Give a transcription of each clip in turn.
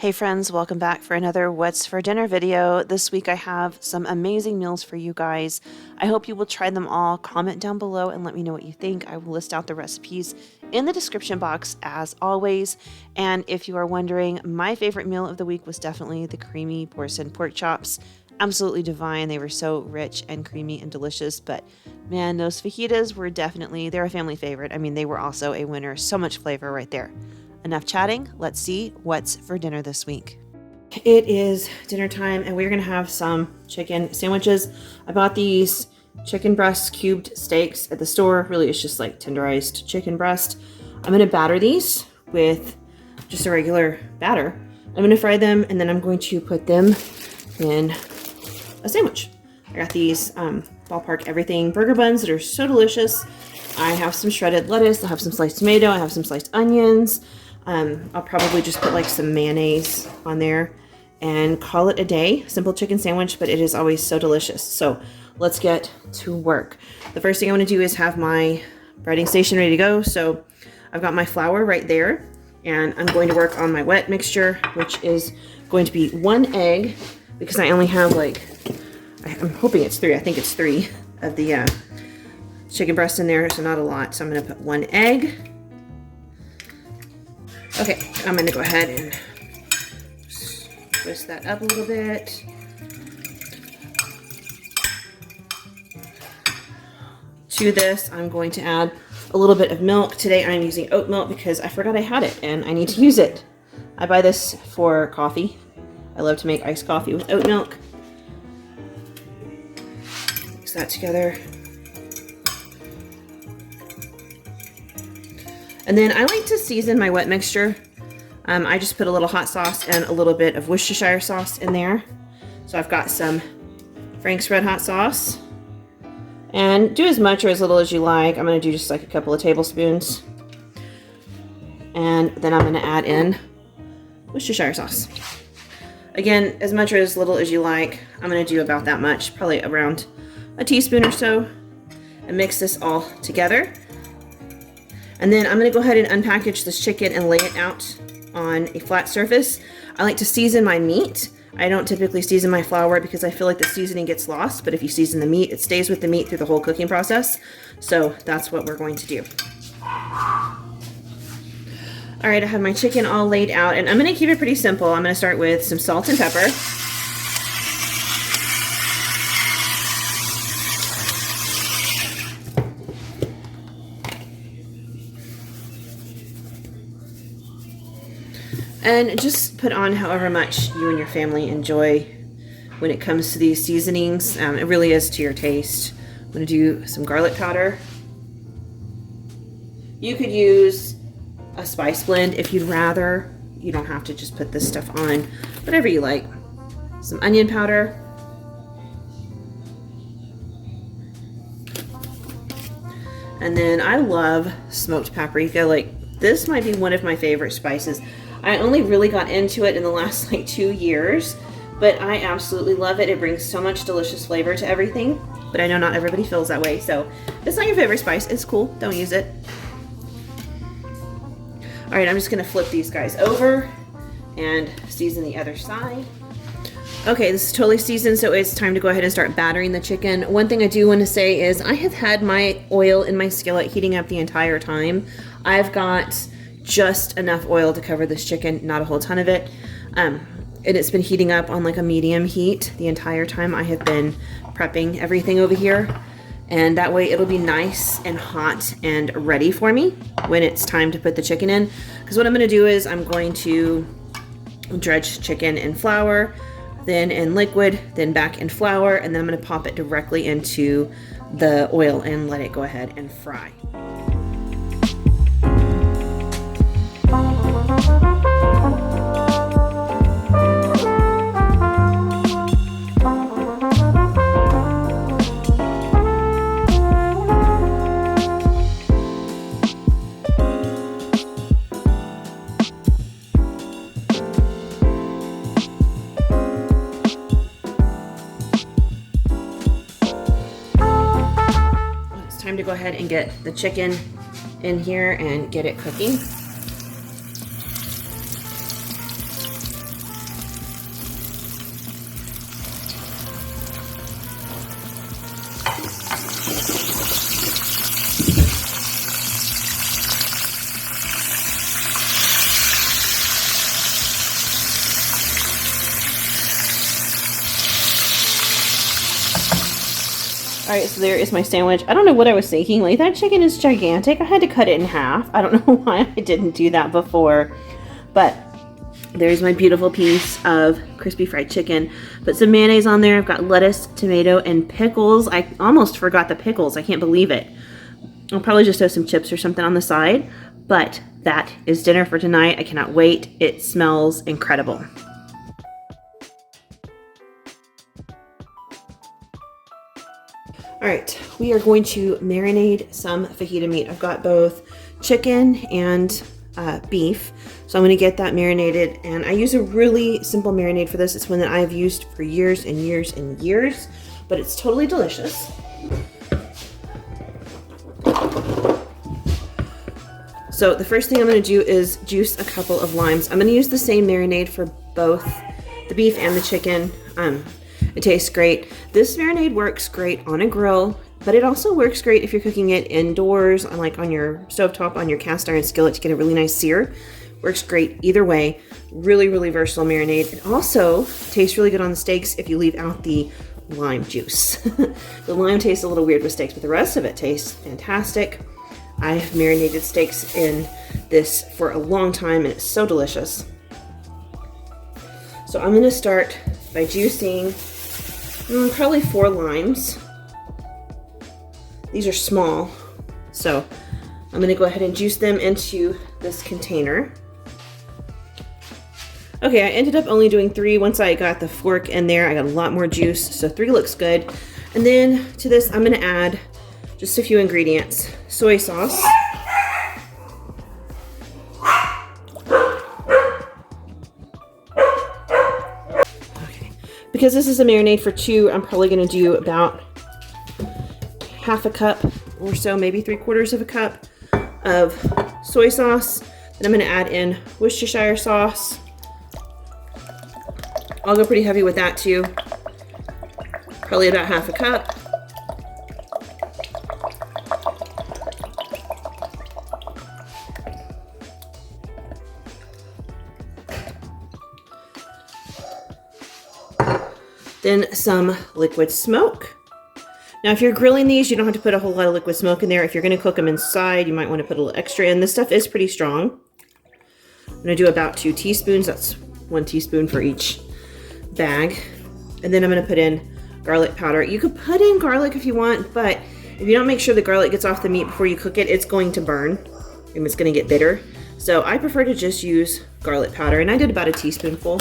Hey friends, welcome back for another What's for Dinner video. This week I have some amazing meals for you guys. I hope you will try them all. Comment down below and let me know what you think. I will list out the recipes in the description box as always. And if you are wondering, my favorite meal of the week was definitely the creamy boursin pork chops. Absolutely divine. They were so rich and creamy and delicious, but man, those fajitas were definitely, they're a family favorite. I mean, they were also a winner. So much flavor right there. Enough chatting, let's see what's for dinner this week. It is dinner time and we're gonna have some chicken sandwiches. I bought these chicken breast cubed steaks at the store. Really, it's just like tenderized chicken breast. I'm gonna batter these with just a regular batter. I'm gonna fry them and then I'm going to put them in a sandwich. I got these Ballpark Everything burger buns that are so delicious. I have some shredded lettuce, I have some sliced tomato, I have some sliced onions. I'll probably just put like some mayonnaise on there and call it a day. Simple chicken sandwich, but it is always so delicious. So let's get to work. The first thing I want to do is have my breading station ready to go. So I've got my flour right there and I'm going to work on my wet mixture, which is going to be 1 egg because I only have like, I'm hoping it's 3. I think it's 3 of the chicken breast in there, so not a lot. So I'm going to put 1 egg. Okay, I'm going to go ahead and twist that up a little bit. To this, I'm going to add a little bit of milk. Today I'm using oat milk because I forgot I had it and I need to use it. I buy this for coffee. I love to make iced coffee with oat milk. Mix that together. And then I like to season my wet mixture. I just put a little hot sauce and a little bit of Worcestershire sauce in there. So I've got some Frank's Red Hot sauce. And do as much or as little as you like. I'm gonna do just like a couple of tablespoons. And then I'm gonna add in Worcestershire sauce. Again, as much or as little as you like. I'm gonna do about that much, probably around a teaspoon or so. And mix this all together. And then I'm gonna go ahead and unpackage this chicken and lay it out on a flat surface. I like to season my meat. I don't typically season my flour because I feel like the seasoning gets lost, but if you season the meat, it stays with the meat through the whole cooking process. So that's what we're going to do. All right, I have my chicken all laid out and I'm gonna keep it pretty simple. I'm gonna start with some salt and pepper. And just put on however much you and your family enjoy when it comes to these seasonings. It really is to your taste. I'm going to do some garlic powder. You could use a spice blend if you'd rather. You don't have to just put this stuff on, whatever you like. Some onion powder. And then I love smoked paprika. Like, this might be one of my favorite spices. I only really got into it in the last like 2 years, but I absolutely love it. It brings so much delicious flavor to everything, but I know not everybody feels that way. So if it's not your favorite spice, it's cool. Don't use it. All right, I'm just gonna flip these guys over and season the other side. Okay, this is totally seasoned, so it's time to go ahead and start battering the chicken. One thing I do want to say is I have had my oil in my skillet heating up the entire time. I've got just enough oil to cover this chicken, not a whole ton of it. And it's been heating up on like a medium heat the entire time I have been prepping everything over here. And that way it'll be nice and hot and ready for me when it's time to put the chicken in. Because what I'm gonna do is I'm going to dredge chicken in flour, then in liquid, then back in flour, and then I'm gonna pop it directly into the oil and let it go ahead and fry. Time to go ahead and get the chicken in here and get it cooking. All right, so there is my sandwich. I don't know what I was thinking. Like, that chicken is gigantic. I had to cut it in half. I don't know why I didn't do that before. But there's my beautiful piece of crispy fried chicken. Put some mayonnaise on there. I've got lettuce, tomato, and pickles. I almost forgot the pickles. I can't believe it. I'll probably just throw some chips or something on the side. But that is dinner for tonight. I cannot wait. It smells incredible. All right, we are going to marinate some fajita meat. I've got both chicken and beef, so I'm going to get that marinated. And I use a really simple marinade for this. It's one that I've used for years and years and years, but it's totally delicious. So the first thing I'm going to do is juice a couple of limes. I'm going to use the same marinade for both the beef and the chicken. It tastes great. This marinade works great on a grill, but it also works great if you're cooking it indoors, like on your stovetop, on your cast iron skillet to get a really nice sear. Works great either way. Really, really versatile marinade. It also tastes really good on the steaks if you leave out the lime juice. The lime tastes a little weird with steaks, but the rest of it tastes fantastic. I've marinated steaks in this for a long time, and it's so delicious. So I'm going to start by juicing probably 4 limes. These are small, so I'm going to go ahead and juice them into this container. Okay, I ended up only doing 3. Once I got the fork in there, I got a lot more juice, so 3 looks good. And then to this, I'm going to add just a few ingredients. Soy sauce. Because this is a marinade for 2, I'm probably going to do about half a cup or so, maybe 3/4 of a cup of soy sauce. Then I'm going to add in Worcestershire sauce. I'll go pretty heavy with that too. Probably about half a cup. Then some liquid smoke. Now, if you're grilling these, you don't have to put a whole lot of liquid smoke in there. If you're going to cook them inside, you might want to put a little extra in. This stuff is pretty strong. I'm going to do about 2 teaspoons. That's 1 teaspoon for each bag. And then I'm going to put in garlic powder. You could put in garlic if you want, but if you don't make sure the garlic gets off the meat before you cook it, it's going to burn and it's going to get bitter. So I prefer to just use garlic powder, and I did about a teaspoonful.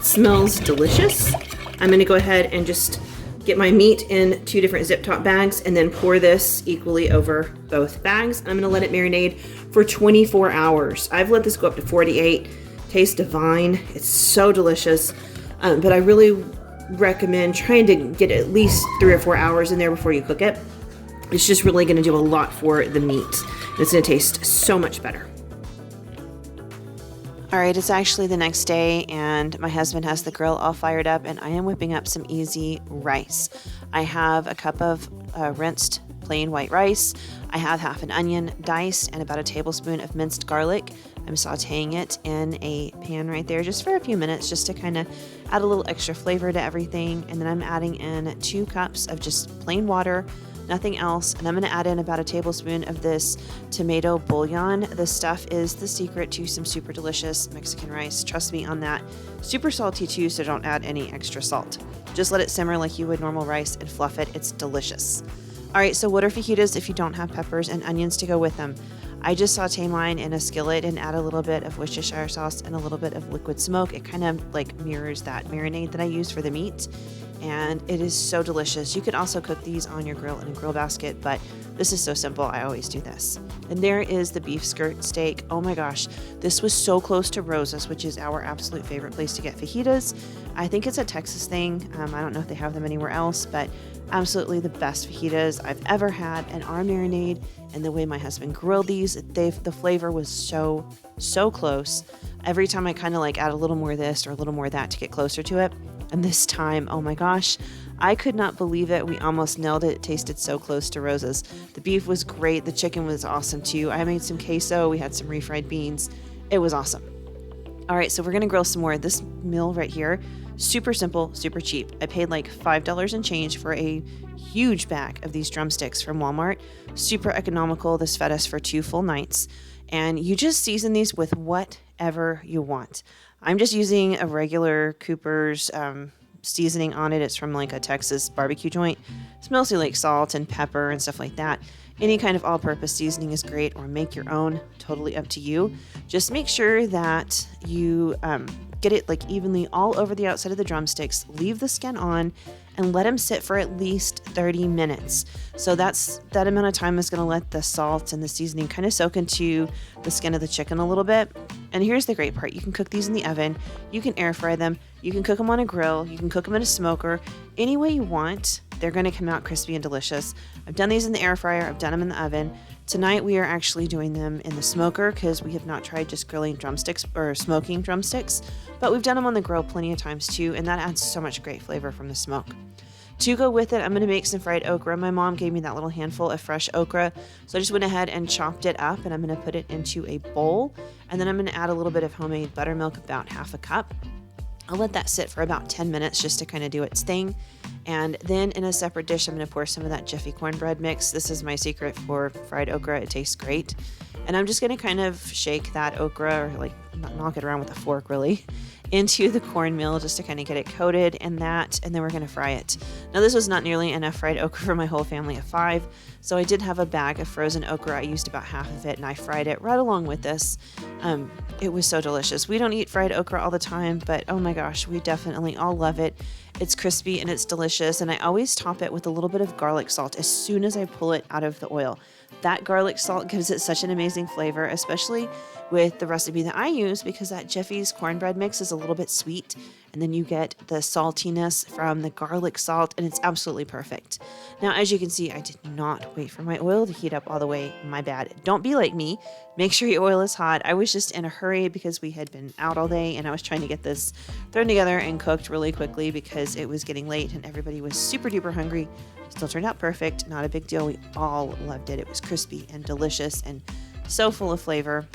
Smells delicious. I'm going to go ahead and just get my meat in 2 different zip top bags and then pour this equally over both bags. I'm going to let it marinate for 24 hours. I've let this go up to 48. Tastes divine. It's so delicious. But I really recommend trying to get at least 3 or 4 hours in there before you cook it. It's just really going to do a lot for the meat. It's going to taste so much better. All right, it's actually the next day, and my husband has the grill all fired up, and I am whipping up some easy rice. I have a cup of rinsed plain white rice. I have half an onion diced and about a tablespoon of minced garlic. I'm sauteing it in a pan right there just for a few minutes, just to kind of add a little extra flavor to everything. And then I'm adding in 2 cups of just plain water, nothing else. And I'm going to add in about a tablespoon of this tomato bouillon. This stuff is the secret to some super delicious Mexican rice. Trust me on that. Super salty too, so don't add any extra salt. Just let it simmer like you would normal rice and fluff it. It's delicious. All right, so what are fajitas if you don't have peppers and onions to go with them? I just saute mine in a skillet and add a little bit of Worcestershire sauce and a little bit of liquid smoke. It kind of like mirrors that marinade that I use for the meat, and it is so delicious. You could also cook these on your grill in a grill basket, but this is so simple. I always do this. And there is the beef skirt steak. Oh my gosh, this was so close to Rosa's, which is our absolute favorite place to get fajitas. I think it's a Texas thing. I don't know if they have them anywhere else, but absolutely the best fajitas I've ever had. And our marinade and the way my husband grilled these, the flavor was so close. Every time I kind of like add a little more of this or a little more of that to get closer to it. And this time, oh my gosh, I could not believe it. We almost nailed it. It tasted so close to Rosa's. The beef was great. The chicken was awesome too. I made some queso. We had some refried beans. It was awesome. All right, so we're gonna grill some more. This meal right here, super simple, super cheap. I paid like $5 and change for a huge bag of these drumsticks from Walmart. Super economical. This fed us for 2 full nights. And you just season these with whatever you want. I'm just using a regular Cooper's seasoning on it. It's from like a Texas barbecue joint. It's mostly like salt and pepper and stuff like that. Any kind of all-purpose seasoning is great, or make your own, totally up to you. Just make sure that you get it like evenly all over the outside of the drumsticks, leave the skin on, and let them sit for at least 30 minutes. So that amount of time is going to let the salt and the seasoning kind of soak into the skin of the chicken a little bit. And here's the great part. You can cook these in the oven. You can air fry them. You can cook them on a grill. You can cook them in a smoker. Any way you want, they're going to come out crispy and delicious. I've done these in the air fryer. I've done them in the oven. Tonight we are actually doing them in the smoker because we have not tried just grilling drumsticks or smoking drumsticks, but we've done them on the grill plenty of times too, and that adds so much great flavor from the smoke. To go with it, I'm going to make some fried okra. My mom gave me that little handful of fresh okra, so I just went ahead and chopped it up, and I'm going to put it into a bowl, and then I'm going to add a little bit of homemade buttermilk, about half a cup. I'll let that sit for about 10 minutes just to kind of do its thing. And then in a separate dish, I'm going to pour some of that Jiffy cornbread mix. This is my secret for fried okra. It tastes great. And I'm just going to kind of shake that okra, or like knock it around with a fork really, into the cornmeal just to kind of get it coated in that, and then we're going to fry it. Now this was not nearly enough fried okra for my whole family of 5, so I did have a bag of frozen okra. I used about half of it and I fried it right along with this. It was so delicious. We don't eat fried okra all the time, but oh my gosh, we definitely all love it. It's crispy and it's delicious, and I always top it with a little bit of garlic salt as soon as I pull it out of the oil. That garlic salt gives it such an amazing flavor, especially with the recipe that I use, because that Jiffy's cornbread mix is a little bit sweet, and then you get the saltiness from the garlic salt, and it's absolutely perfect. Now, as you can see, I did not wait for my oil to heat up all the way. My bad. Don't be like me. Make sure your oil is hot. I was just in a hurry because we had been out all day, and I was trying to get this thrown together and cooked really quickly because it was getting late and everybody was super duper hungry. Still turned out perfect. Not a big deal. We all loved it. It was crispy and delicious and so full of flavor.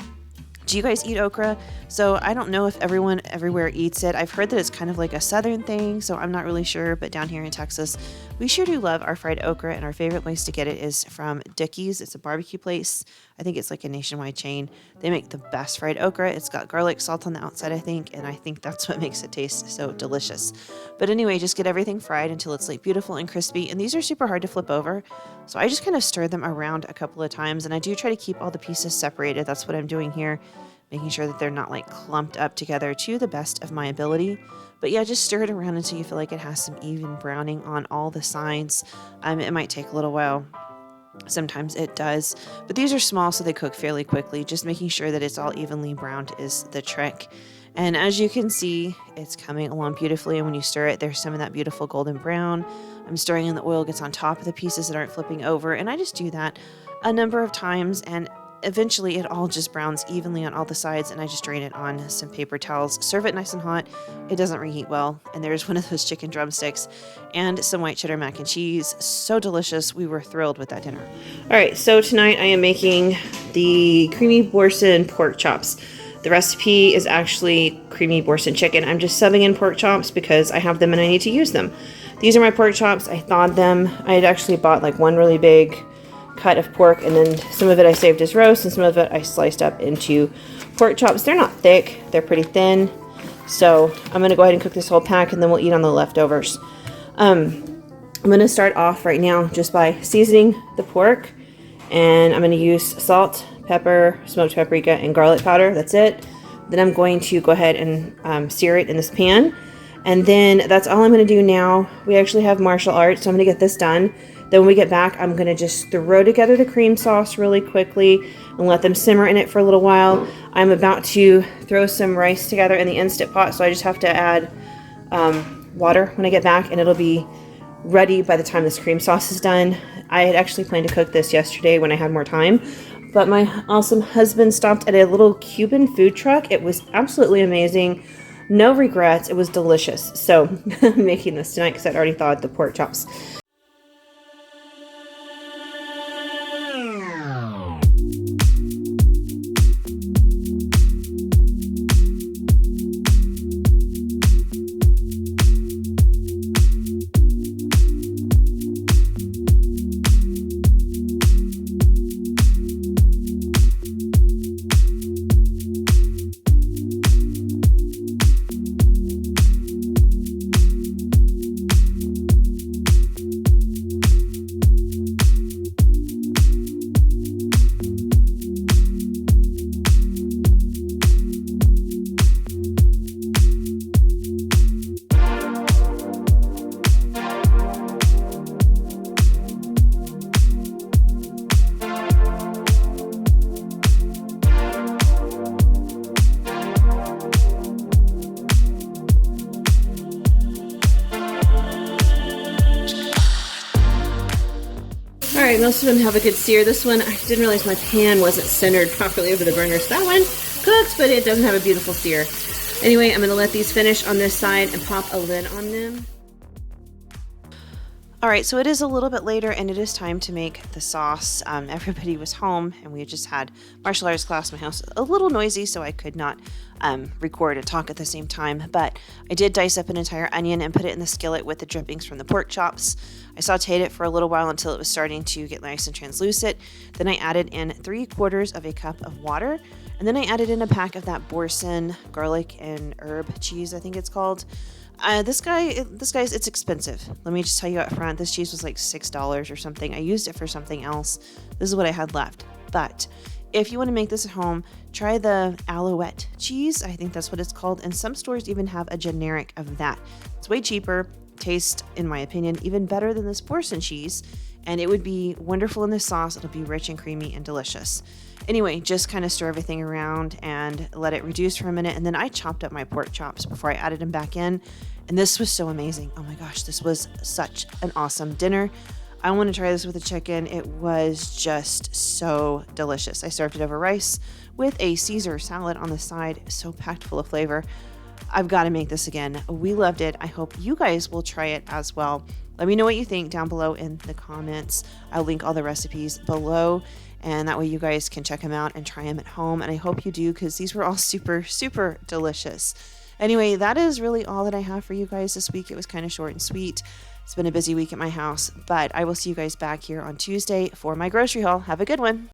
Do you guys eat okra? So I don't know if everyone everywhere eats it. I've heard that it's kind of like a southern thing, so I'm not really sure. But down here in Texas, we sure do love our fried okra, and our favorite place to get it is from Dickey's. It's a barbecue place. I think it's like a nationwide chain. They make the best fried okra. It's got garlic salt on the outside, I think, and I think that's what makes it taste so delicious. But anyway, just get everything fried until it's like beautiful and crispy. And these are super hard to flip over, so I just kind of stir them around a couple of times, and I do try to keep all the pieces separated. That's what I'm doing here, making sure that they're not like clumped up together to the best of my ability. But yeah, just stir it around until you feel like it has some even browning on all the sides. It might take a little while. Sometimes it does, but these are small, so they cook fairly quickly. Just making sure that it's all evenly browned is the trick. And as you can see, it's coming along beautifully, and when you stir it, there's some of that beautiful golden brown. I'm stirring and the oil gets on top of the pieces that aren't flipping over, and I just do that a number of times, and eventually it all just browns evenly on all the sides, and I just drain it on some paper towels. Serve it nice and hot. It doesn't reheat well. And there's one of those chicken drumsticks and some white cheddar mac and cheese. So delicious. We were thrilled with that dinner. All right, so tonight I am making the creamy boursin pork chops. The recipe is actually creamy boursin chicken. I'm just subbing in pork chops because I have them and I need to use them. These are my pork chops. I thawed them. I had actually bought like one really big cut of pork, and then some of it I saved as roast, and some of it I sliced up into pork chops. They're not thick, they're pretty thin. So I'm going to go ahead and cook this whole pack, and then we'll eat on the leftovers. I'm going to start off right now just by seasoning the pork, and I'm going to use salt, pepper, smoked paprika, and garlic powder. That's it. Then I'm going to go ahead and sear it in this pan, and then that's all I'm going to do now. We actually have martial arts, so I'm going to get this done. Then when we get back, I'm going to just throw together the cream sauce really quickly and let them simmer in it for a little while. I'm about to throw some rice together in the Instant Pot, so I just have to add water when I get back, and it'll be ready by the time this cream sauce is done. I had actually planned to cook this yesterday when I had more time, but my awesome husband stopped at a little Cuban food truck. It was absolutely amazing. No regrets. It was delicious. So I'm making this tonight because I'd already thawed the pork chops. right, most of them have a good sear. This one, I didn't realize my pan wasn't centered properly over the burner. So that one cooks, but it doesn't have a beautiful sear. Anyway, I'm gonna let these finish on this side and pop a lid on them. All right, so it is a little bit later and it is time to make the sauce. Everybody was home and we just had martial arts class in my house. A little noisy, so I could not record and talk at the same time, but I did dice up an entire onion and put it in the skillet with the drippings from the pork chops. I sauteed it for a little while until it was starting to get nice and translucent. Then I added in 3/4 of a cup of water, and then I added in a pack of that boursin garlic and herb cheese, I think it's called. This guy's, it's expensive. Let me just tell you up front, this cheese was like $6 or something. I used it for something else. This is what I had left. But if you want to make this at home, try the Alouette cheese. I think that's what it's called. And some stores even have a generic of that. It's way cheaper, tastes, in my opinion, even better than this boursin cheese. And it would be wonderful in this sauce. It'll be rich and creamy and delicious. Anyway, just kind of stir everything around and let it reduce for a minute. And then I chopped up my pork chops before I added them back in. And this was so amazing. Oh my gosh, this was such an awesome dinner. I want to try this with the chicken. It was just so delicious. I served it over rice with a Caesar salad on the side. So packed full of flavor. I've got to make this again. We loved it. I hope you guys will try it as well. Let me know what you think down below in the comments. I'll link all the recipes below, and that way you guys can check them out and try them at home. And I hope you do, because these were all super, super delicious. Anyway, that is really all that I have for you guys this week. It was kind of short and sweet. It's been a busy week at my house, but I will see you guys back here on Tuesday for my grocery haul. Have a good one.